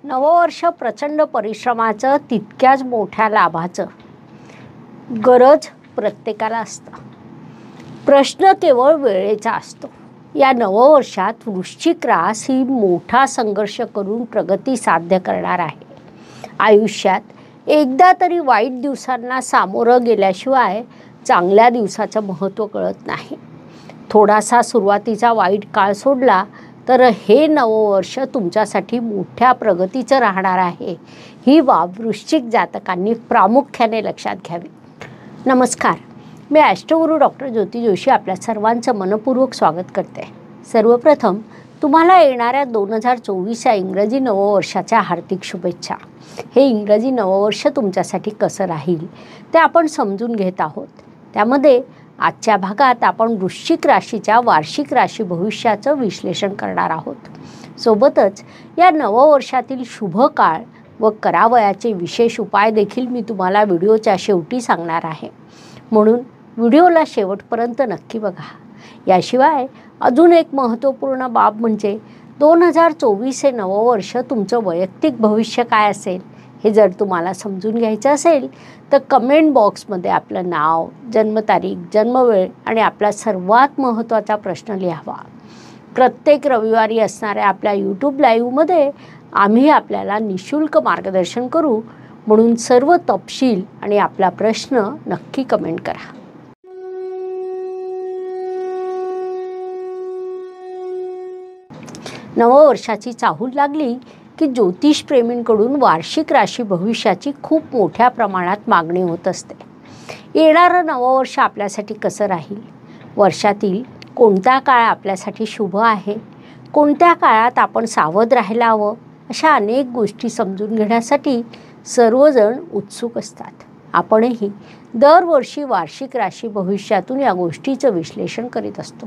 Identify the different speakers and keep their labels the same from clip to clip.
Speaker 1: नववर्ष प्रचंड परिश्रमाचं तितक्याच मोठ्या लाभाचं गरज प्रत्येकाला असतं. प्रश्न केवळ वेळेचा असतो. या नववर्षात वृश्चिक रास ही मोठा संघर्ष करून प्रगती साध्य करणार आहे. आयुष्यात एकदा तरी वाईट दिवसांना सामोरं गेल्याशिवाय चांगल्या दिवसाचं महत्त्व कळत नाही. थोडासा सुरुवातीचा वाईट काळ सोडला तर हे नववर्ष तुमच्यासाठी मोठ्या प्रगतीचं राहणार आहे. ही बाब वृश्चिक जातकांनी प्रामुख्याने लक्षात घ्यावी. नमस्कार, मी ॲस्ट्रोगुरू डॉक्टर ज्योती जोशी आपल्या सर्वांचं मनपूर्वक स्वागत करते. सर्वप्रथम तुम्हाला येणाऱ्या 2024 या इंग्रजी नववर्षाच्या हार्दिक शुभेच्छा. हे इंग्रजी नववर्ष तुमच्यासाठी कसं राहील ते आपण समजून घेत आहोत. त्यामध्ये आजच्या भागात आपण वृश्चिक राशीच्या वार्षिक राशी भविष्याचं विश्लेषण करणार आहोत. सोबतच या नववर्षातील शुभ काळ व करावयाचे विशेष उपाय देखील मी तुम्हाला व्हिडिओच्या शेवटी सांगणार आहे. म्हणून व्हिडिओला शेवटपर्यंत नक्की बघा. याशिवाय अजून एक महत्त्वपूर्ण बाब म्हणजे 2024 हे नववर्ष तुमचं वैयक्तिक भविष्य काय असेल हे जर तुम्हाला समजून घ्यायचं असेल तर कमेंट बॉक्समध्ये आपलं नाव, जन्मतारीख, जन्मवेळ आणि आपला सर्वात महत्त्वाचा प्रश्न लिहावा. प्रत्येक रविवारी असणाऱ्या आपल्या यूट्यूब लाईव्हमध्ये आम्ही आपल्याला निशुल्क मार्गदर्शन करू. म्हणून सर्व तपशील आणि आपला प्रश्न नक्की कमेंट करा. नववर्षाची चाहूल लागली की ज्योतिषप्रेमींकडून वार्षिक राशी भविष्याची खूप मोठ्या प्रमाणात मागणी होत असते. येणारं नववर्ष आपल्यासाठी कसं राहील, वर्षातील कोणता काळ आपल्यासाठी शुभ आहे, कोणत्या काळात आपण सावध राहायला हवं, अशा अनेक गोष्टी समजून घेण्यासाठी सर्वजण उत्सुक असतात. आपणही दरवर्षी वार्षिक राशी भविष्यातून या गोष्टीचं विश्लेषण करीत असतो.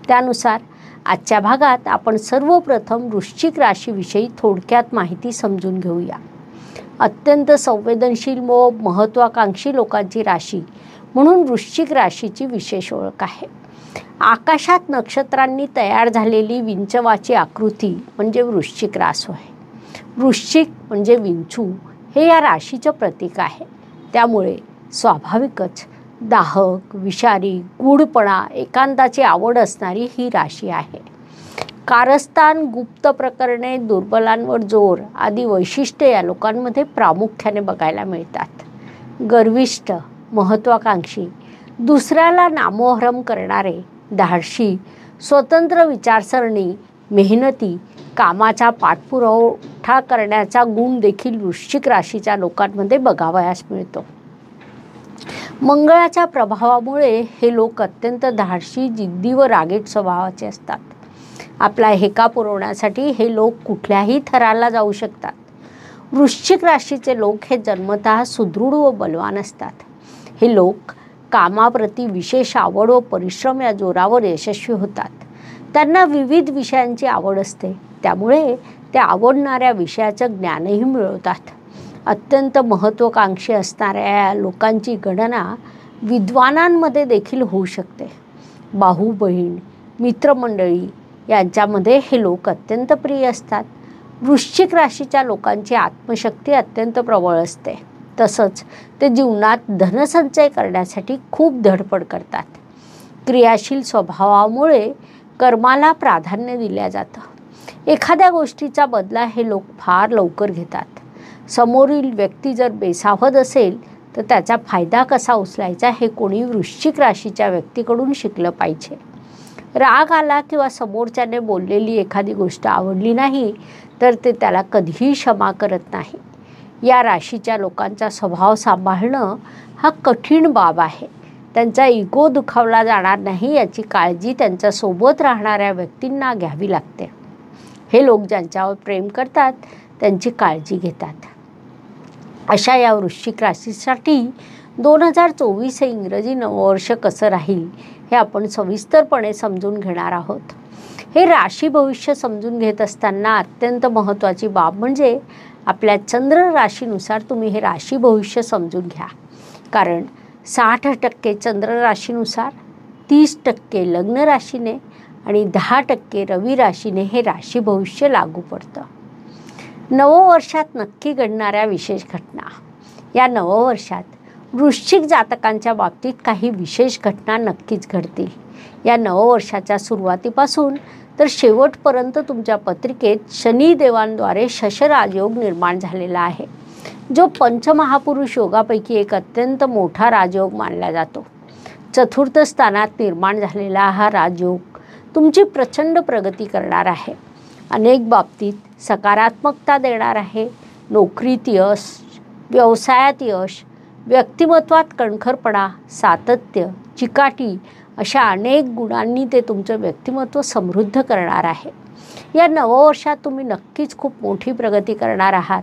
Speaker 1: त्यानुसार आजच्या भागात आपण सर्वप्रथम वृश्चिक राशीविषयी थोडक्यात माहिती समजून घेऊया. अत्यंत संवेदनशील व महत्त्वाकांक्षी लोकांची राशी म्हणून वृश्चिक राशीची विशेष ओळख आहे. आकाशात नक्षत्रांनी तयार झालेली विंचवाची आकृती म्हणजे वृश्चिक रास होय. वृश्चिक म्हणजे विंचू हे या राशीचं प्रतीक आहे. त्यामुळे स्वाभाविकच दाहक, विषारी, गूढपणा, एकांताची आवड असणारी ही राशी आहे. कारस्थान, गुप्त प्रकरणे, दुर्बलांवर जोर आदी वैशिष्ट्ये या लोकांमध्ये प्रामुख्याने बघायला मिळतात. गर्विष्ठ, महत्त्वाकांक्षी, दुसऱ्याला नामोहरम करणारे, धाडशी, स्वतंत्र विचारसरणी, मेहनती, कामाचा पाठपुरावा करण्याचा गुण देखील वृश्चिक राशीच्या लोकांमध्ये बघावयास मिळतो. मंगळाच्या प्रभावामुळे हे लोक अत्यंत धाडशी, जिद्दी व रागीट स्वभावाचे असतात. आपला हेका पुरवण्यासाठी हे लोक कुठल्याही थराला जाऊ शकतात. वृश्चिक राशीचे लोक हे जन्मतः सुदृढ व बलवान असतात. हे लोक कामाप्रती विशेष आवड व परिश्रम या जोरावर यशस्वी होतात. त्यांना विविध विषयांची आवड असते. त्यामुळे ते आवडणाऱ्या विषयाचं ज्ञानही मिळवतात. अत्यंत महत्त्वाकांक्षी असणाऱ्या लोकांची गणना विद्वानांमध्ये देखील होऊ शकते. भाऊ बहीण, मित्रमंडळी यांच्यामध्ये हे लोक अत्यंत प्रिय असतात. वृश्चिक राशीच्या लोकांची आत्मशक्ती अत्यंत प्रबळ असते. तसंच ते जीवनात धनसंचय करण्यासाठी खूप धडपड करतात. क्रियाशील स्वभावामुळे कर्माला प्राधान्य दिले जातं. एखाद्या गोष्टीचा बदला हे लोक फार लवकर घेतात. समोरील व्यक्ती जर बेसावध असेल तर त्याचा फायदा कसा उचलायचा हे कोणी वृश्चिक राशीच्या व्यक्तीकडून शिकलं पाहिजे. राग आला किंवा समोरच्याने बोललेली एखादी गोष्ट आवडली नाही तर ते त्याला कधीही क्षमा करत नाही. या राशीच्या लोकांचा स्वभाव सांभाळणं हा कठीण बाब आहे. त्यांचा इगो दुखावला जाणार नाही याची काळजी त्यांच्यासोबत राहणाऱ्या व्यक्तींना घ्यावी लागते. हे लोक ज्यांच्यावर प्रेम करतात त्यांची काळजी घेतात. अशा या वृश्चिक राशीसाठी 2024 हे इंग्रजी नववर्ष कसं राहील हे आपण सविस्तरपणे समजून घेणार आहोत. हे राशी भविष्य समजून घेत असताना अत्यंत महत्त्वाची बाब म्हणजे आपल्या चंद्र राशीनुसार तुम्ही हे राशी भविष्य समजून घ्या. कारण 60% चंद्र राशीनुसार, 30% लग्न राशीने आणि 10% रवी राशीने हे राशी भविष्य लागू पडतं. नववर्षात नक्की घडणाऱ्या विशेष घटना. या नववर्षात वृश्चिक जातकांच्या बाबतीत काही विशेष घटना नक्कीच घडतील. या नववर्षाच्या सुरुवातीपासून तर शेवटपर्यंत तुमच्या पत्रिकेत शनिदेवांद्वारे शशराजयोग निर्माण झालेला आहे, जो पंचमहापुरुष योगापैकी एक अत्यंत मोठा राजयोग मानला जातो. चतुर्थ स्थानात निर्माण झालेला हा राजयोग तुमची प्रचंड प्रगती करणार आहे. अनेक बाबतीत सकारात्मकता देणार आहे. नोकरीत यश, व्यवसायात यश, व्यक्तिमत्वात कणखरपणा, सातत्य, चिकाटी अशा अनेक गुणांनी ते तुमचं व्यक्तिमत्व समृद्ध करणार आहे. या नववर्षात तुम्ही नक्कीच खूप मोठी प्रगती करणार आहात.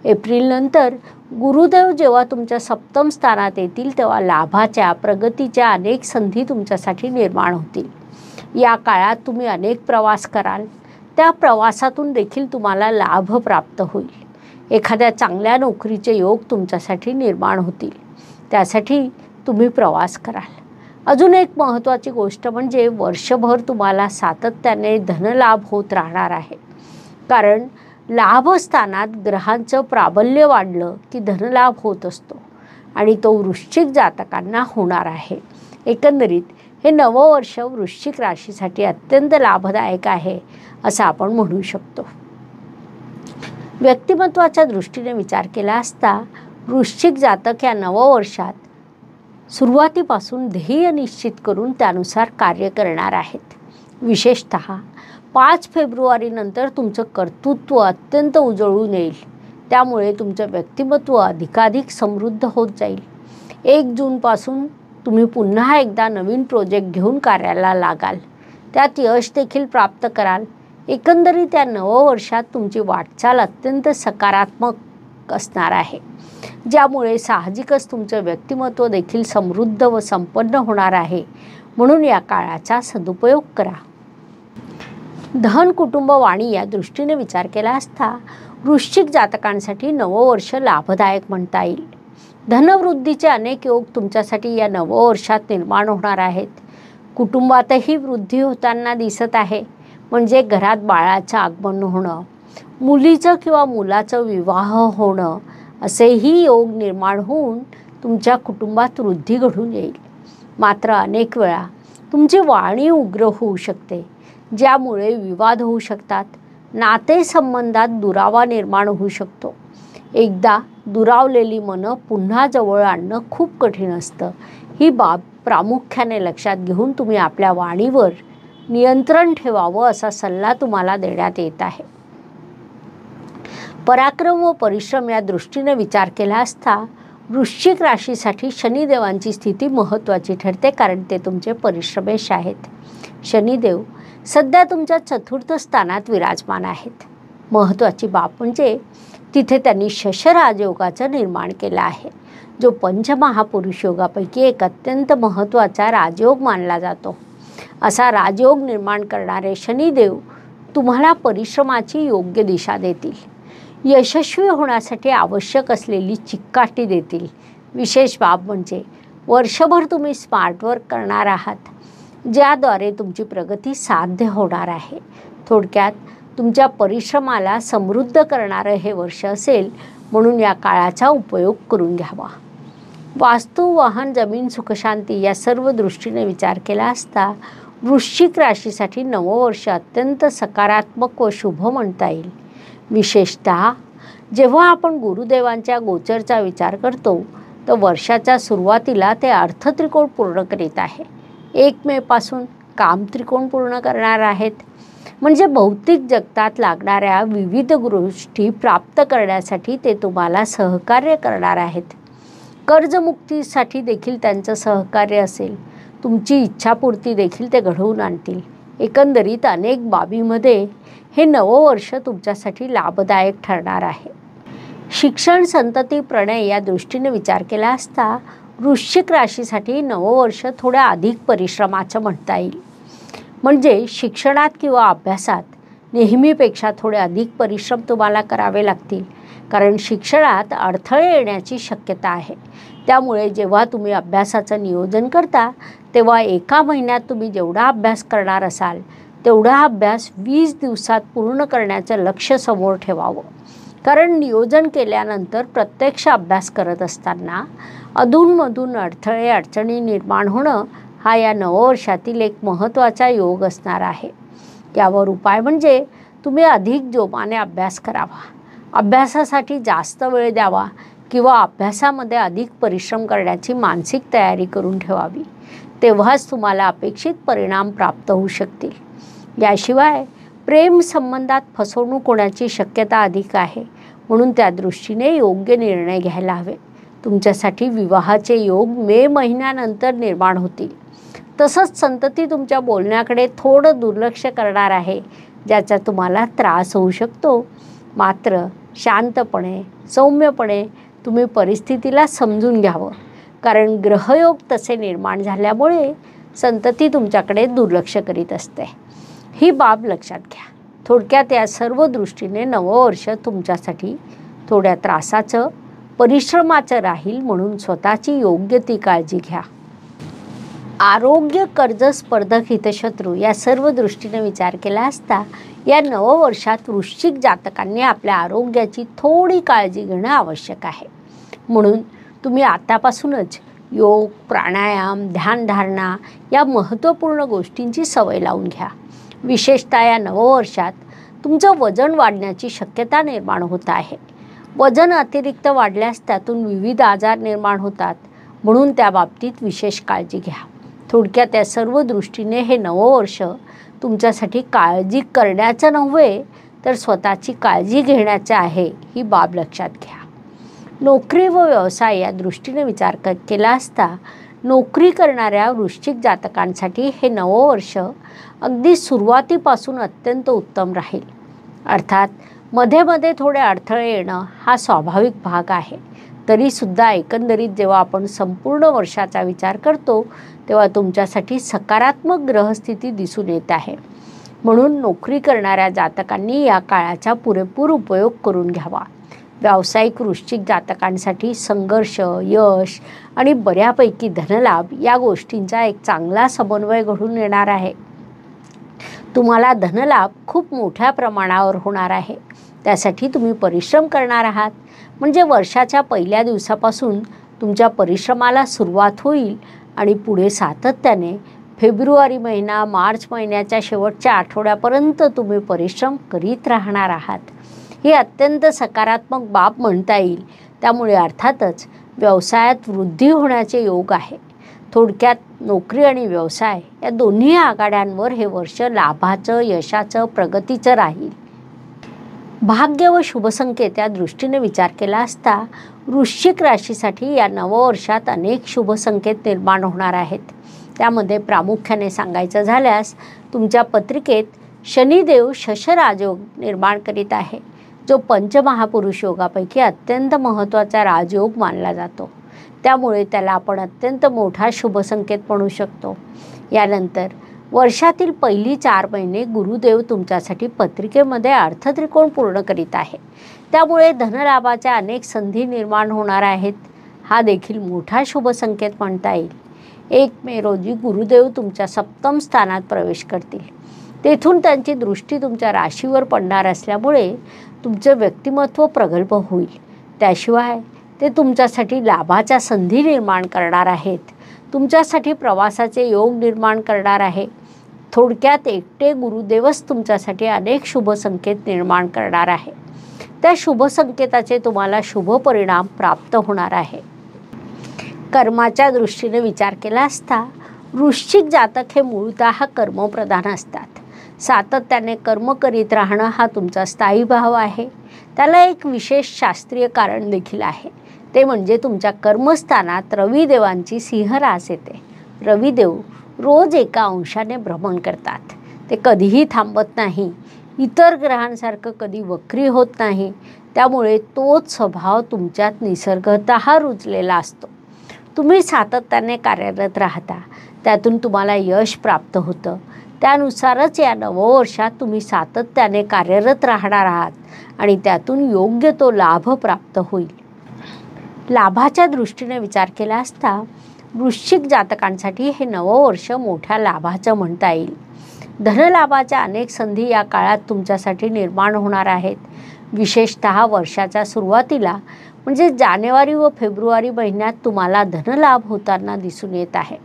Speaker 1: एप्रिलनंतर गुरुदेव जेव्हा तुमच्या सप्तम स्थानात येतील तेव्हा लाभाच्या, प्रगतीच्या अनेक संधी तुमच्यासाठी निर्माण होतील. या काळात तुम्ही अनेक प्रवास कराल. त्या प्रवासातून देखील तुम्हाला लाभ प्राप्त होईल. एखाद्या चांगल्या नोकरीचे योग तुमच्यासाठी निर्माण होतील. त्यासाठी तुम्ही प्रवास कराल. अजून एक महत्त्वाची गोष्ट म्हणजे वर्षभर तुम्हाला सातत्याने धनलाभ होत राहणार आहे. कारण लाभस्थानात ग्रहांचं प्राबल्य वाढलं की धनलाभ होत असतो आणि तो वृश्चिक जातकांना होणार आहे. एकंदरीत हे नववर्ष वृश्चिक राशीसाठी अत्यंत लाभदायक आहे असं आपण म्हणू शकतो. व्यक्तिमत्वाच्या दृष्टीने विचार केला असता वृश्चिक जातक या नववर्षात सुरुवातीपासून ध्येय निश्चित करून त्यानुसार कार्य करणार आहेत. विशेषतः 5 फेब्रुवारीनंतर तुमचं कर्तृत्व अत्यंत उजळून येईल. त्यामुळे तुमचं व्यक्तिमत्व अधिकाधिक समृद्ध होत जाईल. 1 जूनपासून तुम्ही पुन्हा एकदा नवीन प्रोजेक्ट घेऊन कार्याला लागाल. त्यात यश देखील प्राप्त कराल. एकंदरीत या नववर्षात तुमची वाटचाल अत्यंत सकारात्मक असणार आहे, ज्यामुळे साहजिकच तुमचं व्यक्तिमत्व देखील समृद्ध व संपन्न होणार आहे. म्हणून या काळाचा सदुपयोग करा. धन, कुटुंब, वाणी या दृष्टीने विचार केला असता वृश्चिक जातकांसाठी नववर्ष लाभदायक म्हणता येईल. धनवृद्धीचे अनेक योग तुमच्यासाठी या नववर्षात निर्माण होणार आहेत. कुटुंबातही वृद्धी होताना दिसत आहे. म्हणजे घरात बाळाचं आगमन होणं, मुलीचं किंवा मुलाचं विवाह होणं असेही योग निर्माण होऊन तुमच्या कुटुंबात वृद्धी घडून येईल. मात्र अनेक वेळा तुमची वाणी उग्र होऊ शकते, ज्यामुळे विवाद होऊ शकतात. नातेसंबंधात दुरावा निर्माण होऊ शकतो. एकदा दुरावलेली मनं पुन्हा जवळ आणणं खूप कठीण असतं. ही बाब प्रामुख्याने लक्षात घेऊन तुम्ही आपल्या वाणीवर नियंत्रण ठेवावं असा सल्ला तुम्हाला देण्यात येत आहे. पराक्रम व परिश्रम या दृष्टीने विचार केला असता वृश्चिक राशीसाठी शनिदेवांची स्थिती महत्त्वाची ठरते, कारण ते तुमचे परिश्रमेश आहेत. शनिदेव सध्या तुमच्या चतुर्थ स्थानात विराजमान आहेत. महत्त्वाची बाब म्हणजे तिथे त्यांनी शशराजयोगाचं निर्माण केलं आहे, जो पंचमहापुरुष योगापैकी एक अत्यंत महत्त्वाचा राजयोग मानला जातो. असा राजयोग निर्माण करणारे शनिदेव तुम्हाला परिश्रमाची योग्य दिशा देतील. यशस्वी होण्यासाठी आवश्यक असलेली चिकाटी देतील. विशेष बाब म्हणजे वर्षभर तुम्ही स्मार्ट वर्क करणार आहात, ज्याद्वारे तुमची प्रगती साध्य होणार आहे. थोडक्यात तुमच्या परिश्रमाला समृद्ध करणारं हे वर्ष असेल, म्हणून या काळाचा उपयोग करून घ्यावा. वास्तू, वाहन, जमीन, सुखशांती या सर्व दृष्टीने विचार केला असता वृश्चिक राशीसाठी नववर्ष अत्यंत सकारात्मक व शुभ म्हणता येईल. विशेषतः जेव्हा आपण गुरुदेवांच्या गोचरचा विचार करतो तर वर्षाच्या सुरुवातीला ते अर्थत्रिकोण पूर्ण करीत आहे. 1 मे पासून काम त्रिकोण पूर्ण करणार आहेत. म्हणजे भौतिक जगतात लागणाऱ्या विविध गोष्टी प्राप्त करण्यासाठी ते तुम्हाला सहकार्य करणार आहेत. कर्जमुक्तीसाठी देखील त्यांचं सहकार्य असेल. तुमची इच्छापूर्ती देखील ते घडवून आणतील. एकंदरीत अनेक बाबीमध्ये हे नववर्ष तुमच्यासाठी लाभदायक ठरणार आहे. शिक्षण, संतती, प्रणय या दृष्टीने विचार केला असता वृश्चिक राशीसाठी नववर्ष थोड्या अधिक परिश्रमाचं म्हणता येईल. म्हणजे शिक्षणात किंवा अभ्यासात नेहमीपेक्षा थोडे अधिक परिश्रम तुम्हाला करावे लागतील, कारण शिक्षणात अडथळे येण्याची शक्यता आहे. त्यामुळे जेव्हा तुम्ही अभ्यासाचं नियोजन करता तेव्हा एका महिन्यात तुम्ही जेवढा अभ्यास करणार असाल तेवढा अभ्यास 20 दिवसात पूर्ण करण्याचं लक्ष्य समोर ठेवावं. कारण नियोजन केल्यानंतर प्रत्यक्ष अभ्यास करत असताना अधूनमधून अडथळे अडचणी निर्माण होणं हा या नववर्षातील एक महत्त्वाचा योग असणार आहे. यावर उपाय म्हणजे तुम्ही अधिक जोमाने अभ्यास करावा, अभ्यासासाठी जास्त वेळ द्यावा किंवा अभ्यासामध्ये अधिक परिश्रम करण्याची मानसिक तयारी करून ठेवावी. तेव्हाच तुम्हाला अपेक्षित परिणाम प्राप्त होऊ शकतील. याशिवाय प्रेम संबंधात फसवणूक होण्याची शक्यता अधिक आहे, म्हणून त्या दृष्टीने योग्य निर्णय घ्यायला हवे. तुमच्यासाठी विवाहाचे योग मे महिन्यानंतर निर्माण होतील. तसंच संतती तुमच्या बोलण्याकडे थोडं दुर्लक्ष करणार आहे, ज्याचा तुम्हाला त्रास होऊ शकतो. मात्र शांतपणे सौम्यपणे तुम्ही परिस्थितीला समजून घ्यावं, कारण ग्रहयोग तसे निर्माण झाल्यामुळे संतती तुमच्याकडे दुर्लक्ष करीत असते. ही बाब लक्षात घ्या. थोडक्यात या सर्व दृष्टीने नववर्ष तुमच्यासाठी थोड्या त्रासाचं परिश्रमाचं राहील, म्हणून स्वतःची योग्य ती काळजी घ्या. आरोग्य, कर्ज, स्पर्धक, हितशत्रू या सर्व दृष्टीने विचार केला असता या नववर्षात वृश्चिक जातकांनी आपल्या आरोग्याची थोडी काळजी घेणं आवश्यक आहे. म्हणून तुम्ही आतापासूनच योग, प्राणायाम, ध्यानधारणा या महत्त्वपूर्ण गोष्टींची सवय लावून घ्या. विशेषतः या नववर्षात तुमचं वजन वाढण्याची शक्यता निर्माण होत आहे. वजन अतिरिक्त वाढल्यास त्यातून विविध आजार निर्माण होतात, म्हणून त्या बाबतीत विशेष काळजी घ्या. थोडक्यात या सर्व दृष्टीने हे नववर्ष तुमच्यासाठी काळजी करण्याचं नव्हे, तर स्वतःची काळजी घेण्याचं आहे, ही बाब लक्षात घ्या. नोकरी व व्यवसाय या दृष्टीने विचार केला असता नोकरी करणाऱ्या वृश्चिक जातकांसाठी हे नववर्ष अगदी सुरुवातीपासून अत्यंत उत्तम राहील. अर्थात मध्ये मध्ये थोडे अडथळे येणं हा स्वाभाविक भाग आहे. तरीसुद्धा एकंदरीत जेव्हा आपण संपूर्ण वर्षाचा विचार करतो तेव्हा तुमच्यासाठी सकारात्मक ग्रहस्थिती दिसून येत आहे. म्हणून नोकरी करणाऱ्या जातकांनी या काळाचा पुरेपूर उपयोग करून घ्यावा. व्यावसायिक वृश्चिक जातकांसाठी संघर्ष, यश आणि बऱ्यापैकी धनलाभ या गोष्टींचा एक चांगला समन्वय घडून येणार आहे. तुम्हाला धनलाभ खूप मोठ्या प्रमाणावर होणार आहे. त्यासाठी तुम्ही परिश्रम करणार आहात, म्हणजे वर्षाच्या पहिल्या दिवसापासून तुमच्या परिश्रमाला सुरुवात होईल आणि पुढे सातत्याने फेब्रुवारी महिना, मार्च महिन्याच्या शेवटच्या आठवड्यापर्यंत तुम्ही परिश्रम करीत राहणार आहात. ही अत्यंत सकारात्मक बाब म्हणता येईल. त्यामुळे अर्थातच व्यवसायात वृद्धी होण्याचे योग आहे. थोडक्यात नोकरी आणि व्यवसाय या दोन्ही आघाड्यांवर हे वर्ष लाभाचं, यशाचं, प्रगतीचं राहील. भाग्य व शुभसंकेत या दृष्टीने विचार केला असता वृश्चिक राशीसाठी या नववर्षात अनेक शुभसंकेत निर्माण होणार आहेत. त्यामध्ये प्रामुख्याने सांगायचं झाल्यास तुमच्या पत्रिकेत शनिदेव शशराजयोग निर्माण करीत आहे, जो पंचमहापुरुष योगापैकी अत्यंत महत्त्वाचा राजयोग मानला जातो. त्यामुळे त्याला आपण अत्यंत मोठा शुभसंकेत म्हणू शकतो. यानंतर वर्षातील पहिली 4 महिने गुरुदेव तुमच्यासाठी पत्रिकेमध्ये अर्थत्रिकोण पूर्ण करीत आहे. त्यामुळे धनलाभाच्या अनेक संधी निर्माण होणार आहेत. हा देखील मोठा शुभसंकेत म्हणता येईल. 1 मे रोजी गुरुदेव तुमच्या सप्तम स्थानात प्रवेश करतील. तेथून त्यांची दृष्टी तुमच्या राशीवर पडणार असल्यामुळे तुमचं व्यक्तिमत्व प्रगल्भ होईल. त्याशिवाय ते तुमच्यासाठी लाभाच्या संधी निर्माण करणार आहेत. तुमच्यासाठी प्रवासाचे योग निर्माण करणार आहे. थोडक्यात एकटे गुरुदेवच तुमच्यासाठी अनेक शुभसंकेत निर्माण करणार आहे. त्या शुभसंकेताचे तुम्हाला शुभ परिणाम प्राप्त होणार आहे. कर्माच्या दृष्टीने विचार केला असता वृश्चिक जातक हे मूळतः कर्मप्रधान असतात. सातत्याने कर्म करीत राहणं हा तुमचा स्थायी भाव आहे. त्याला एक विशेष शास्त्रीय कारण देखील आहे. ते म्हणजे तुमच्या कर्मस्थानात रविदेवांची सिंह रास येते. रविदेव रोज एका अंशाने भ्रमण करतात. ते कधीही थांबत नाही. इतर ग्रहांसारखं कधी वक्री होत नाही. त्यामुळे तोच स्वभाव तुमच्यात निसर्गतः रुजलेला असतो. तुम्ही सातत्याने कार्यरत राहता. त्यातून तुम्हाला यश प्राप्त होतं. त्यानुसारच या नववर्षात तुम्ही सातत्याने कार्यरत राहणार आहात आणि त्यातून योग्य तो लाभ प्राप्त होईल. लाभाच्या दृष्टीने विचार केला असता वृश्चिक जातकांसाठी हे नववर्ष मोठ्या लाभाचं म्हणता येईल. धनलाभाच्या अनेक संधी या काळात तुमच्यासाठी निर्माण होणार आहेत. विशेषतः वर्षाच्या सुरुवातीला म्हणजे जानेवारी व फेब्रुवारी महिन्यात तुम्हाला धनलाभ होताना दिसून येत आहे.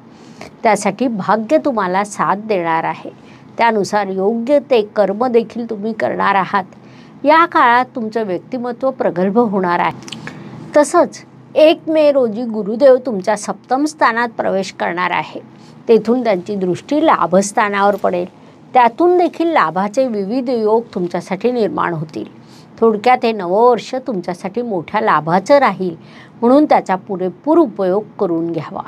Speaker 1: त्यासाठी भाग्य तुम्हाला साथ देणार आहे. त्यानुसार योग्य ते कर्म देखील तुम्ही करणार आहात. या काळात तुमचं व्यक्तिमत्व प्रगल्भ होणार आहे. तसंच 1 मे रोजी गुरुदेव तुमच्या सप्तम स्थानात प्रवेश करणार आहे. तेथून त्यांची दृष्टी लाभस्थानावर पडेल. त्यातून देखील लाभाचे विविध योग तुमच्यासाठी निर्माण होतील. थोडक्यात हे नववर्ष तुमच्यासाठी मोठ्या लाभाचं राहील, म्हणून त्याचा पुरेपूर उपयोग करून घ्यावा.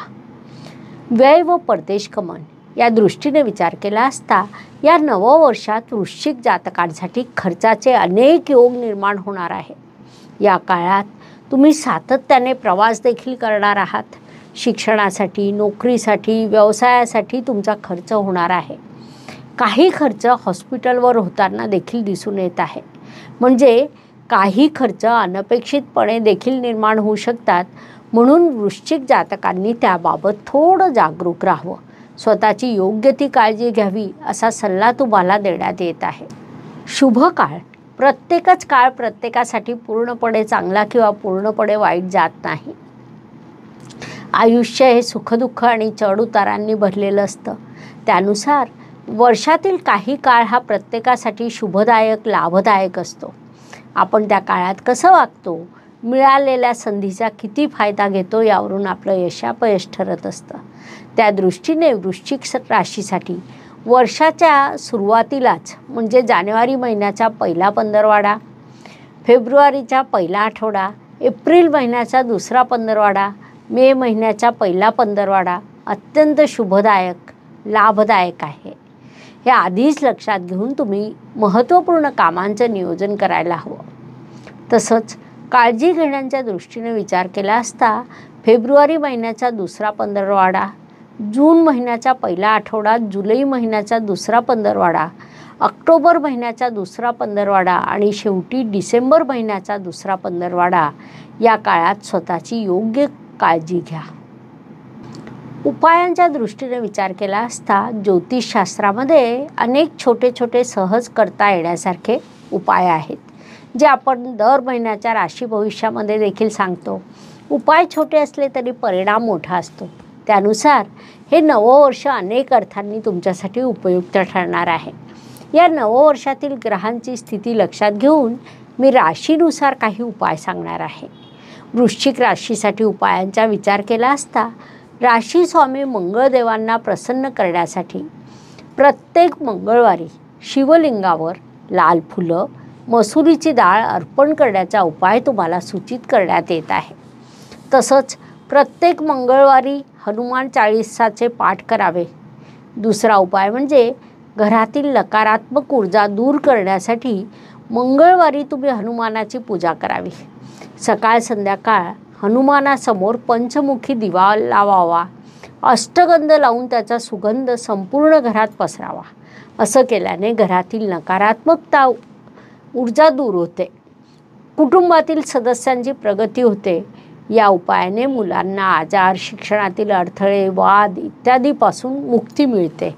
Speaker 1: व्यय व परदेश गमन या दृष्टीने विचार केला असता या नववर्षात वृश्चिक जातकांसाठी खर्चाचे अनेक योग निर्माण होणार आहे. या काळात तुम्ही सातत्याने प्रवास देखील करणार आहात. शिक्षणासाठी, नोकरीसाठी, व्यवसायासाठी तुमचा खर्च होणार आहे. काही खर्च हॉस्पिटलवर होताना देखील दिसून येत आहे. म्हणजे काही खर्च अनपेक्षितपणे देखील निर्माण होऊ शकतात. म्हणून वृश्चिक जातकांनी त्याबाबत थोडं जागरूक राहावं. स्वतःची योग्य ती काळजी घ्यावी असा सल्ला तुम्हाला देण्यात येत आहे. शुभ काळ. प्रत्येकच काळ प्रत्येकासाठी पूर्णपणे चांगला किंवा पूर्णपणे वाईट जात नाही. आयुष्य हे सुखदुःख आणि चढउतारांनी भरलेलं असतं. त्यानुसार वर्षातील काही काळ हा प्रत्येकासाठी शुभदायक, लाभदायक असतो. आपण त्या काळात कसं वागतो, मिळालेल्या संधीचा किती फायदा घेतो यावरून आपलं यशापयश ठरत असतं. त्या दृष्टीने वृश्चिक राशीसाठी वर्षाच्या सुरुवातीलाच म्हणजे जानेवारी महिन्याचा पहिला पंधरवाडा, फेब्रुवारीचा पहिला आठवडा, एप्रिल महिन्याचा दुसरा पंधरवाडा, मे महिन्याचा पहिला पंधरवाडा अत्यंत शुभदायक, लाभदायक आहे. हे आधीच लक्षात घेऊन तुम्ही महत्त्वपूर्ण कामांचं नियोजन करायला हवं. तसंच काळजी घेण्याच्या दृष्टीने विचार केला असता फेब्रुवारी महिन्याचा दुसरा पंधरवाडा, जून महिन्याचा पहिला आठवडा, जुलै महिन्याचा दुसरा पंधरवाडा, ऑक्टोबर महिन्याचा दुसरा पंधरवाडा आणि शेवटी डिसेंबर महिन्याचा दुसरा पंधरवाडा या काळात स्वतःची योग्य काळजी घ्या. उपायांच्या दृष्टीने विचार केला असता ज्योतिषशास्त्रामध्ये अनेक छोटे छोटे सहज करता येण्यासारखे उपाय आहेत, जे आपण दर महिन्याच्या राशी भविष्यामध्ये देखील सांगतो. उपाय छोटे असले तरी परिणाम मोठा असतो. त्यानुसार हे नववर्ष अनेक अर्थांनी तुमच्यासाठी उपयुक्त ठरणार आहे. या नववर्षातील ग्रहांची स्थिती लक्षात घेऊन मी राशीनुसार काही उपाय सांगणार आहे. वृश्चिक राशीसाठी उपायांचा विचार केला असता राशी स्वामी मंगळदेवांना प्रसन्न करण्यासाठी प्रत्येक मंगळवारी शिवलिंगावर लाल फुलं, मसुरीची डाळ अर्पण करण्याचा उपाय तुम्हाला सूचित करण्यात येत आहे. तसंच प्रत्येक मंगळवारी हनुमान चाळीसाचे पाठ करावे. दुसरा उपाय म्हणजे घरातील नकारात्मक ऊर्जा दूर करण्यासाठी मंगळवारी तुम्ही हनुमानाची पूजा करावी. सकाळ संध्याकाळ हनुमानासमोर पंचमुखी दिवा लावावा. अष्टगंध लावून त्याचा सुगंध संपूर्ण घरात पसरावा. असं केल्याने घरातील नकारात्मकता ऊर्जा दूर होते. कुटुंबातील सदस्यांची प्रगती होते. या उपायाने मुलांना आजार, शिक्षणातील अडथळे, वाद इत्यादीपासून मुक्ती मिळते.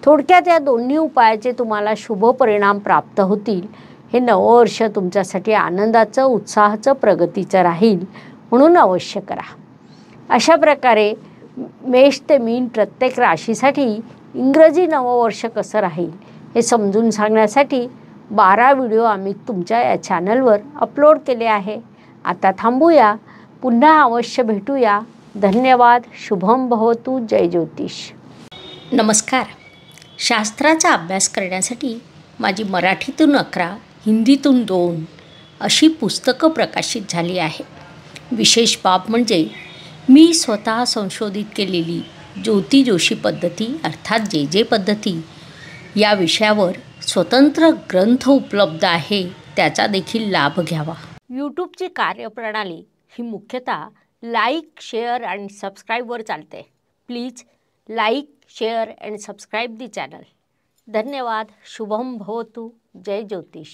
Speaker 1: थोडक्यात या दोन्ही उपायाचे तुम्हाला शुभ परिणाम प्राप्त होतील. हे नववर्ष तुमच्यासाठी आनंदाचं, उत्साहाचं, प्रगतीचं राहील, म्हणून अवश्य करा. अशा प्रकारे मेष ते मीन प्रत्येक राशीसाठी इंग्रजी नववर्ष कसं राहील हे समजून सांगण्यासाठी 12 व्हिडिओ आम्ही तुमच्या या चॅनलवर अपलोड केले आहे. आता थांबूया. पुन्हा अवश्य भेटूया. धन्यवाद. शुभम भवतु. जय ज्योतिष.
Speaker 2: नमस्कार. शास्त्राचा अभ्यास करण्यासाठी माझी मराठीतून 11, हिंदीतून 2 अशी पुस्तकं प्रकाशित झाली आहे. विशेष बाब म्हणजे मी स्वतः संशोधित केलेली ज्योती जोशी पद्धती अर्थात जे पद्धती या विषयावर स्वतंत्र ग्रंथ उपलब्ध आहे. त्याचा देखील लाभ घ्यावा.
Speaker 1: यूट्यूबची कार्यप्रणाली ही मुख्यतः लाईक, शेअर आणि सबस्क्राईबवर चालते. Please like, share and subscribe the channel. धन्यवाद. शुभम भवतु. जय ज्योतिष.